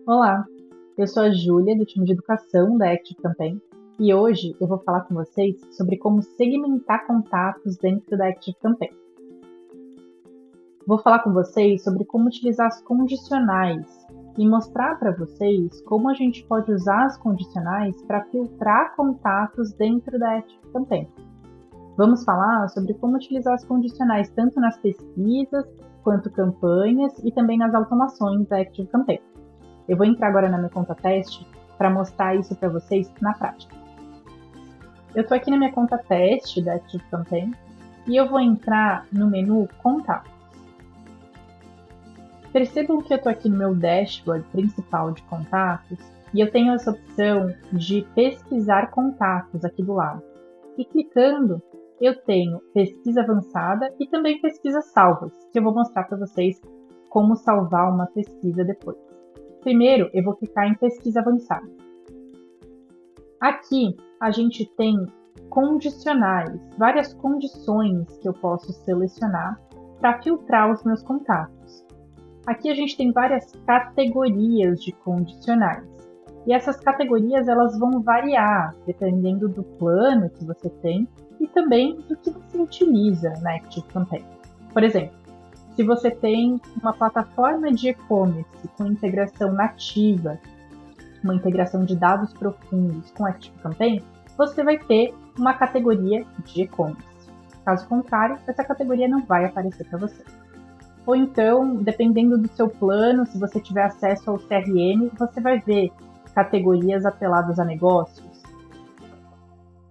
Olá, eu sou a Júlia, do time de educação da Active Campaign, e hoje eu vou falar com vocês sobre como segmentar contatos dentro da Active Campaign. Vou falar com vocês sobre como utilizar as condicionais e mostrar para vocês como a gente pode usar as condicionais para filtrar contatos dentro da Active Campaign. Vamos falar sobre como utilizar as condicionais tanto nas pesquisas quanto campanhas e também nas automações da Active Campaign. Eu vou entrar agora na minha conta teste para mostrar isso para vocês na prática. Eu estou aqui na minha conta teste da Active Campaign e eu vou entrar no menu Contatos. Percebam que eu estou aqui no meu dashboard principal de contatos e eu tenho essa opção de pesquisar contatos aqui do lado. E clicando, eu tenho pesquisa avançada e também pesquisas salvas, que eu vou mostrar para vocês como salvar uma pesquisa depois. Primeiro, eu vou clicar em pesquisa avançada. Aqui, a gente tem condicionais, várias condições que eu posso selecionar para filtrar os meus contatos. Aqui a gente tem várias categorias de condicionais. E essas categorias elas vão variar dependendo do plano que você tem e também do que você utiliza na Active Campaign. Por exemplo, se você tem uma plataforma de e-commerce com integração nativa, uma integração de dados profundos com Active Campaign, você vai ter uma categoria de e-commerce. Caso contrário, essa categoria não vai aparecer para você. Ou então, dependendo do seu plano, se você tiver acesso ao CRM, você vai ver categorias atreladas a negócios.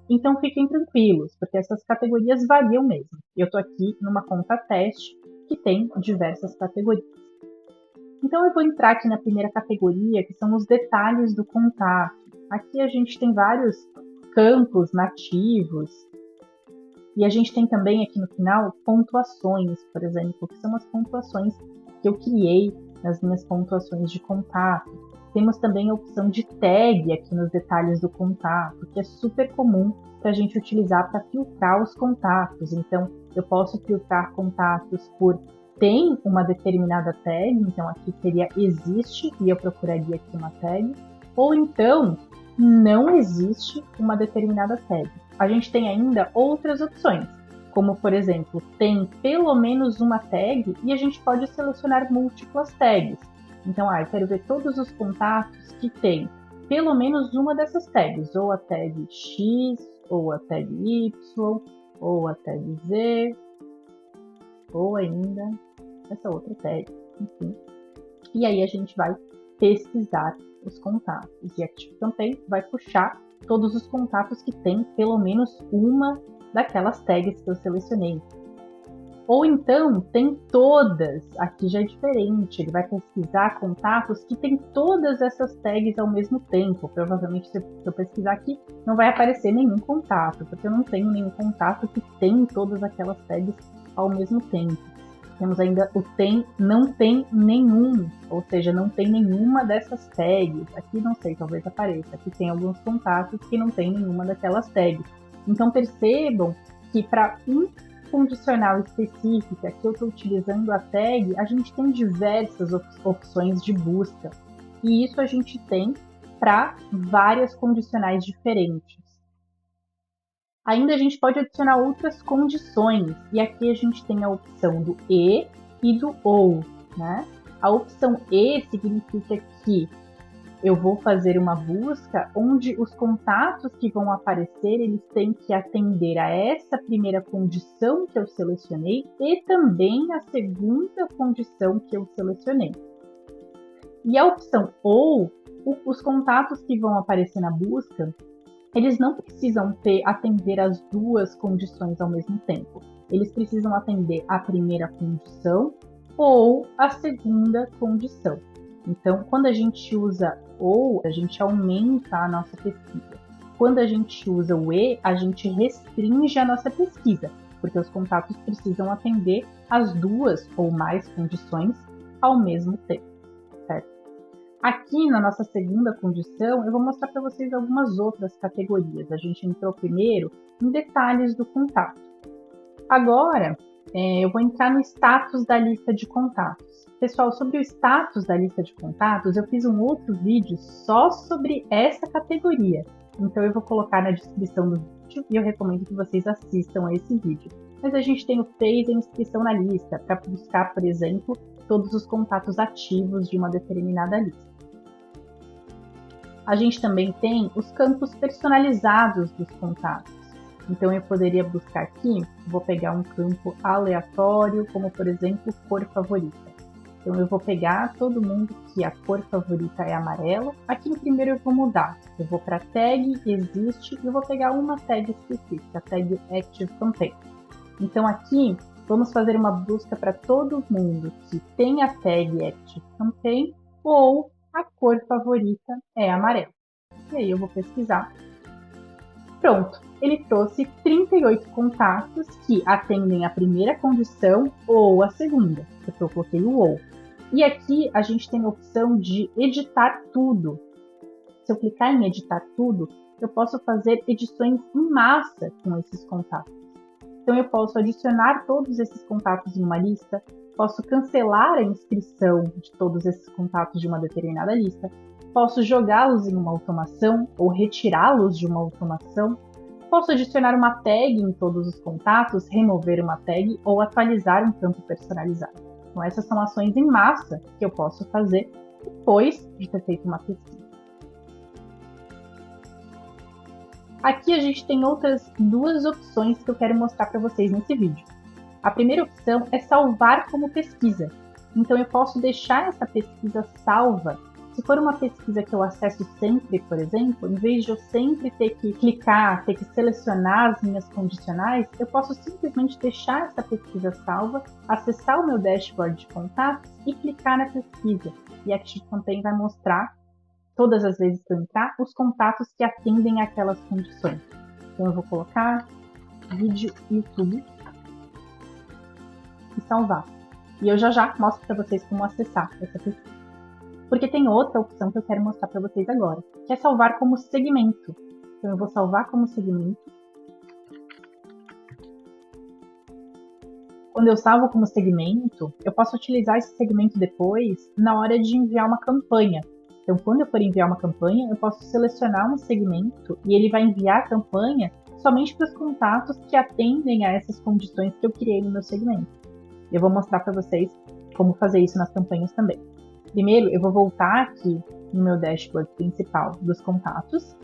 Então fiquem tranquilos, porque essas categorias variam mesmo. Eu estou aqui numa conta teste que tem diversas categorias. Então eu vou entrar aqui na primeira categoria, que são os detalhes do contato. Aqui a gente tem vários campos nativos e a gente tem também aqui no final pontuações, por exemplo, que são as pontuações que eu criei nas minhas pontuações de contato. Temos também a opção de tag aqui nos detalhes do contato, que é super comum para a gente utilizar para filtrar os contatos. Então, eu posso filtrar contatos por tem uma determinada tag, então aqui seria existe e eu procuraria aqui uma tag, ou então não existe uma determinada tag. A gente tem ainda outras opções, como por exemplo, tem pelo menos uma tag e a gente pode selecionar múltiplas tags. Então, eu quero ver todos os contatos que tem pelo menos uma dessas tags, ou a tag X, ou a tag Y, ou a tag Z, ou ainda essa outra tag, enfim. E aí a gente vai pesquisar os contatos. E a Active Campaign vai puxar todos os contatos que tem pelo menos uma daquelas tags que eu selecionei. Ou então, tem todas, aqui já é diferente, ele vai pesquisar contatos que tem todas essas tags ao mesmo tempo. Provavelmente, se eu pesquisar aqui, não vai aparecer nenhum contato, porque eu não tenho nenhum contato que tem todas aquelas tags ao mesmo tempo. Temos ainda o tem, não tem nenhum, ou seja, não tem nenhuma dessas tags. Aqui não sei, talvez apareça. Aqui tem alguns contatos que não tem nenhuma daquelas tags. Então percebam que para um condicional específica que eu estou utilizando a tag, a gente tem diversas opções de busca. E isso a gente tem para várias condicionais diferentes. Ainda a gente pode adicionar outras condições, e aqui a gente tem a opção do e do ou, né? A opção e significa que eu vou fazer uma busca onde os contatos que vão aparecer, eles têm que atender a essa primeira condição que eu selecionei e também a segunda condição que eu selecionei. E a opção ou, os contatos que vão aparecer na busca, eles não precisam atender as duas condições ao mesmo tempo. Eles precisam atender a primeira condição ou a segunda condição. Então, quando a gente usa ou, a gente aumenta a nossa pesquisa. Quando a gente usa o e, a gente restringe a nossa pesquisa, porque os contatos precisam atender as duas ou mais condições ao mesmo tempo, certo? Aqui na nossa segunda condição, eu vou mostrar para vocês algumas outras categorias. A gente entrou primeiro em detalhes do contato. Agora, eu vou entrar no status da lista de contatos. Pessoal, sobre o status da lista de contatos, eu fiz um outro vídeo só sobre essa categoria. Então eu vou colocar na descrição do vídeo e eu recomendo que vocês assistam a esse vídeo. Mas a gente tem o fez a inscrição na lista, para buscar, por exemplo, todos os contatos ativos de uma determinada lista. A gente também tem os campos personalizados dos contatos. Então eu poderia buscar aqui, vou pegar um campo aleatório, como por exemplo, cor favorita. Então eu vou pegar todo mundo que a cor favorita é amarela. Aqui no primeiro eu vou mudar. Eu vou para tag existe e eu vou pegar uma tag específica, a tag Active Campaign. Então aqui vamos fazer uma busca para todo mundo que tem a tag Active Campaign ou a cor favorita é amarela. E aí eu vou pesquisar. Pronto, ele trouxe 38 contatos que atendem a primeira condição ou a segunda, porque eu coloquei o ou. E aqui a gente tem a opção de editar tudo. Se eu clicar em editar tudo, eu posso fazer edições em massa com esses contatos. Então eu posso adicionar todos esses contatos em uma lista, posso cancelar a inscrição de todos esses contatos de uma determinada lista, posso jogá-los em uma automação ou retirá-los de uma automação, posso adicionar uma tag em todos os contatos, remover uma tag ou atualizar um campo personalizado. Então essas são ações em massa que eu posso fazer depois de ter feito uma pesquisa. Aqui a gente tem outras duas opções que eu quero mostrar para vocês nesse vídeo. A primeira opção é salvar como pesquisa. Então eu posso deixar essa pesquisa salva. Se for uma pesquisa que eu acesso sempre, por exemplo, em vez de eu sempre ter que clicar, ter que selecionar as minhas condicionais, eu posso simplesmente deixar essa pesquisa salva, acessar o meu dashboard de contatos e clicar na pesquisa. E a Active Campaign vai mostrar, todas as vezes que eu entrar, os contatos que atendem aquelas condições. Então eu vou colocar vídeo YouTube e salvar. E eu já mostro para vocês como acessar essa pesquisa. Porque tem outra opção que eu quero mostrar para vocês agora, que é salvar como segmento. Então eu vou salvar como segmento. Quando eu salvo como segmento, eu posso utilizar esse segmento depois na hora de enviar uma campanha. Então quando eu for enviar uma campanha, eu posso selecionar um segmento e ele vai enviar a campanha somente para os contatos que atendem a essas condições que eu criei no meu segmento. Eu vou mostrar para vocês como fazer isso nas campanhas também. Primeiro, eu vou voltar aqui no meu dashboard principal dos contatos.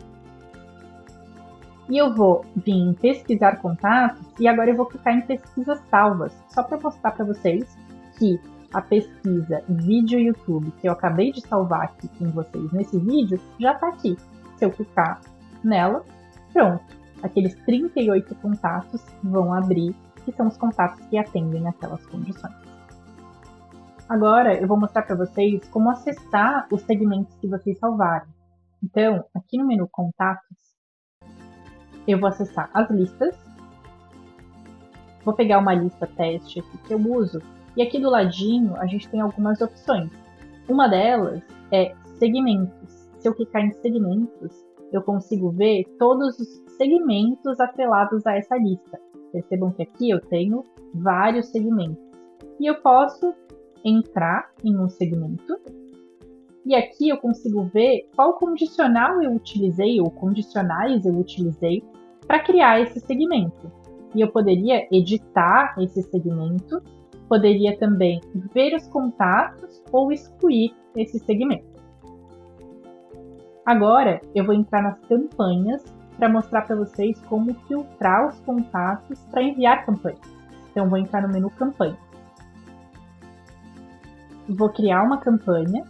E eu vou vir em pesquisar contatos e agora eu vou clicar em pesquisas salvas, só para mostrar para vocês que a pesquisa vídeo YouTube que eu acabei de salvar aqui com vocês nesse vídeo já está aqui. Se eu clicar nela, pronto. Aqueles 38 contatos vão abrir, que são os contatos que atendem aquelas condições. Agora eu vou mostrar para vocês como acessar os segmentos que vocês salvaram. Então, aqui no menu Contatos, eu vou acessar as listas. Vou pegar uma lista teste aqui que eu uso. E aqui do ladinho a gente tem algumas opções. Uma delas é segmentos. Se eu clicar em segmentos, eu consigo ver todos os segmentos atrelados a essa lista. Percebam que aqui eu tenho vários segmentos. E eu posso entrar em um segmento e aqui eu consigo ver qual condicional eu utilizei ou condicionais eu utilizei para criar esse segmento. E eu poderia editar esse segmento, poderia também ver os contatos ou excluir esse segmento. Agora eu vou entrar nas campanhas para mostrar para vocês como filtrar os contatos para enviar campanhas. Então vou entrar no menu Campanha. Vou criar uma campanha.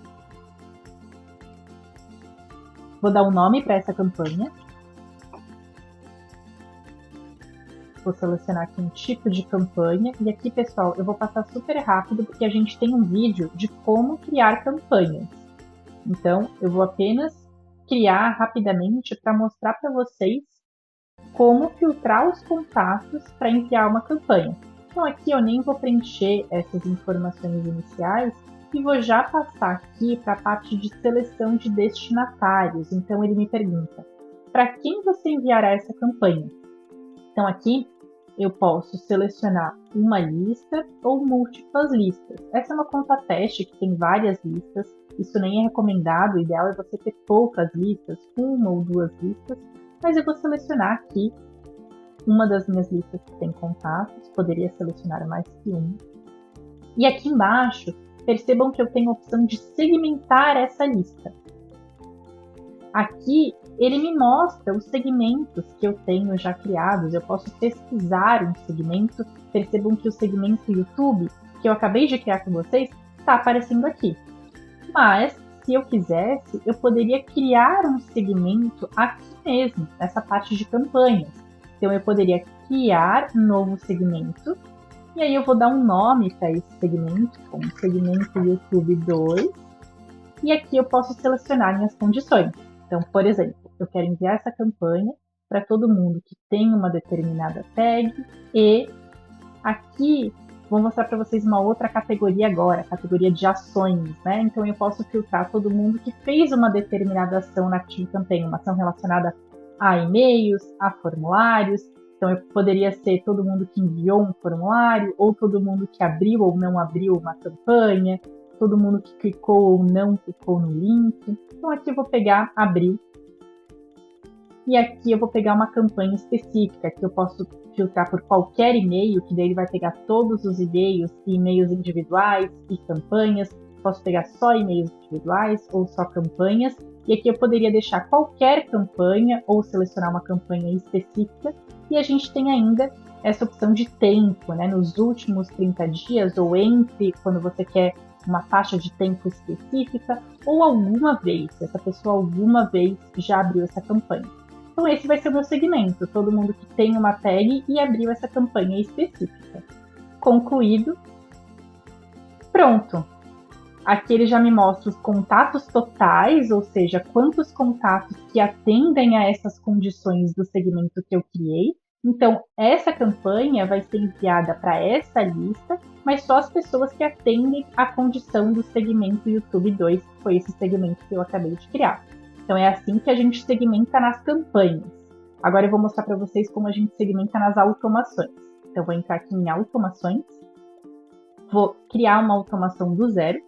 Vou dar um nome para essa campanha. Vou selecionar aqui um tipo de campanha. E aqui, pessoal, eu vou passar super rápido porque a gente tem um vídeo de como criar campanhas. Então, eu vou apenas criar rapidamente para mostrar para vocês como filtrar os contatos para enviar uma campanha. Então, aqui eu nem vou preencher essas informações iniciais e vou já passar aqui para a parte de seleção de destinatários. Então, ele me pergunta, para quem você enviará essa campanha? Então, aqui eu posso selecionar uma lista ou múltiplas listas. Essa é uma conta teste que tem várias listas. Isso nem é recomendado, o ideal é você ter poucas listas, uma ou duas listas, mas eu vou selecionar aqui uma das minhas listas que tem contatos, poderia selecionar mais que uma. E aqui embaixo, percebam que eu tenho a opção de segmentar essa lista. Aqui ele me mostra os segmentos que eu tenho já criados. Eu posso pesquisar um segmento. Percebam que o segmento YouTube, que eu acabei de criar com vocês, está aparecendo aqui. Mas, se eu quisesse, eu poderia criar um segmento aqui mesmo, nessa parte de campanhas. Então, eu poderia criar um novo segmento. E aí eu vou dar um nome para esse segmento, como segmento YouTube 2. E aqui eu posso selecionar minhas condições. Então, por exemplo, eu quero enviar essa campanha para todo mundo que tem uma determinada tag e aqui vou mostrar para vocês uma outra categoria agora, a categoria de ações, né? Então eu posso filtrar todo mundo que fez uma determinada ação na ActiveCampaign, uma ação relacionada a e-mails, a formulários. Então eu poderia ser todo mundo que enviou um formulário, ou todo mundo que abriu ou não abriu uma campanha, todo mundo que clicou ou não clicou no link. Então aqui eu vou pegar abril. E aqui eu vou pegar uma campanha específica, que eu posso filtrar por qualquer e-mail, que daí ele vai pegar todos os e-mails e e-mails individuais e campanhas. Posso pegar só e-mails individuais ou só campanhas. E aqui eu poderia deixar qualquer campanha ou selecionar uma campanha específica. E a gente tem ainda essa opção de tempo, né? Nos últimos 30 dias ou entre, quando você quer uma faixa de tempo específica, ou alguma vez, se essa pessoa alguma vez já abriu essa campanha. Então esse vai ser o meu segmento, todo mundo que tem uma tag e abriu essa campanha específica. Concluído. Pronto. Aqui ele já me mostra os contatos totais, ou seja, quantos contatos que atendem a essas condições do segmento que eu criei. Então, essa campanha vai ser enviada para essa lista, mas só as pessoas que atendem a condição do segmento YouTube 2, que foi esse segmento que eu acabei de criar. Então, é assim que a gente segmenta nas campanhas. Agora eu vou mostrar para vocês como a gente segmenta nas automações. Então, eu vou entrar aqui em automações, vou criar uma automação do zero.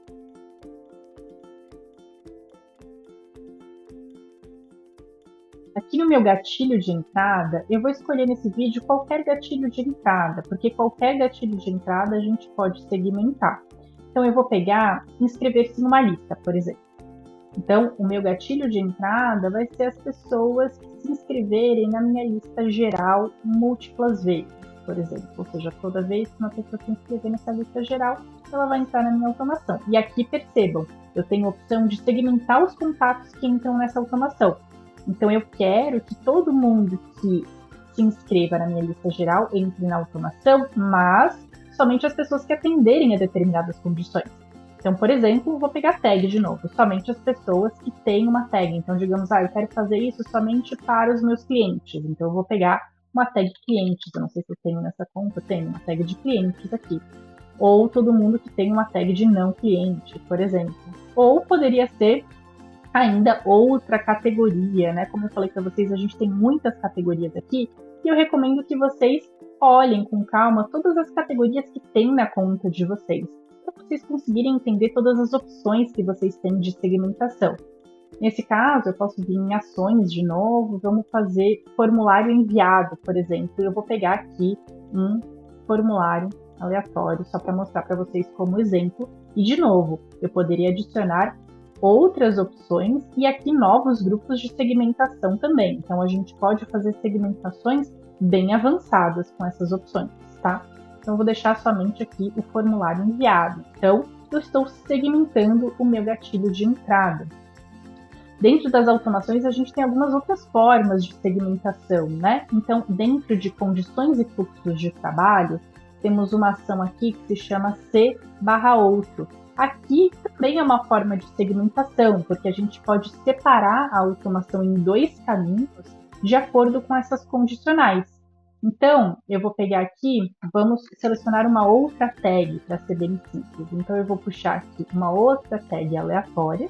Aqui no meu gatilho de entrada, eu vou escolher nesse vídeo qualquer gatilho de entrada, porque qualquer gatilho de entrada a gente pode segmentar. Então eu vou pegar inscrever-se numa lista, por exemplo. Então o meu gatilho de entrada vai ser as pessoas que se inscreverem na minha lista geral múltiplas vezes, por exemplo. Ou seja, toda vez que uma pessoa se inscrever nessa lista geral, ela vai entrar na minha automação. E aqui percebam, eu tenho a opção de segmentar os contatos que entram nessa automação. Então, eu quero que todo mundo que se inscreva na minha lista geral entre na automação, mas somente as pessoas que atenderem a determinadas condições. Então, por exemplo, vou pegar tag de novo, somente as pessoas que têm uma tag. Então, digamos, eu quero fazer isso somente para os meus clientes. Então, eu vou pegar uma tag clientes. Eu não sei se eu tenho nessa conta, eu tenho uma tag de clientes aqui. Ou todo mundo que tem uma tag de não cliente, por exemplo. Ou poderia ser ainda outra categoria, né? Como eu falei para vocês, a gente tem muitas categorias aqui e eu recomendo que vocês olhem com calma todas as categorias que tem na conta de vocês, para vocês conseguirem entender todas as opções que vocês têm de segmentação. Nesse caso, eu posso vir em ações de novo, vamos fazer formulário enviado, por exemplo. Eu vou pegar aqui um formulário aleatório, só para mostrar para vocês como exemplo. E, de novo, eu poderia adicionar outras opções e aqui novos grupos de segmentação também. Então, a gente pode fazer segmentações bem avançadas com essas opções, tá? Então, eu vou deixar somente aqui o formulário enviado. Então, eu estou segmentando o meu gatilho de entrada. Dentro das automações, a gente tem algumas outras formas de segmentação, né? Então, dentro de condições e fluxos de trabalho, temos uma ação aqui que se chama C/outro. Aqui também é uma forma de segmentação, porque a gente pode separar a automação em dois caminhos de acordo com essas condicionais. Então, eu vou pegar aqui, vamos selecionar uma outra tag para ser bem simples. Então, eu vou puxar aqui uma outra tag aleatória.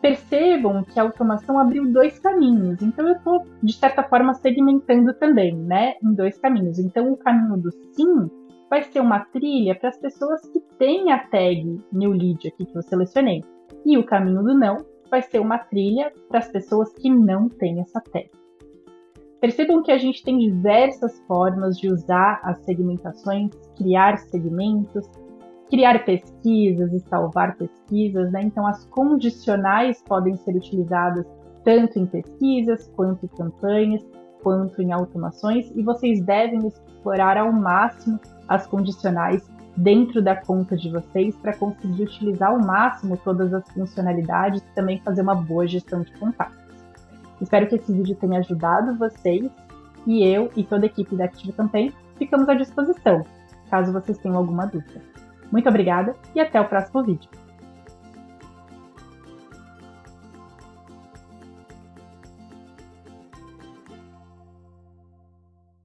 percebam que a automação abriu dois caminhos. Então, eu estou, de certa forma, segmentando também, né, em dois caminhos. Então, o caminho do sim vai ser uma trilha para as pessoas que têm a tag New Lead aqui que eu selecionei. E o caminho do não vai ser uma trilha para as pessoas que não têm essa tag. Percebam que a gente tem diversas formas de usar as segmentações, criar segmentos, criar pesquisas e salvar pesquisas, né? Então, as condicionais podem ser utilizadas tanto em pesquisas, quanto em campanhas, quanto em automações, e vocês devem explorar ao máximo as condicionais dentro da conta de vocês para conseguir utilizar ao máximo todas as funcionalidades e também fazer uma boa gestão de contatos. Espero que esse vídeo tenha ajudado vocês, e eu e toda a equipe da ActiveCampaign ficamos à disposição, caso vocês tenham alguma dúvida. Muito obrigada e até o próximo vídeo.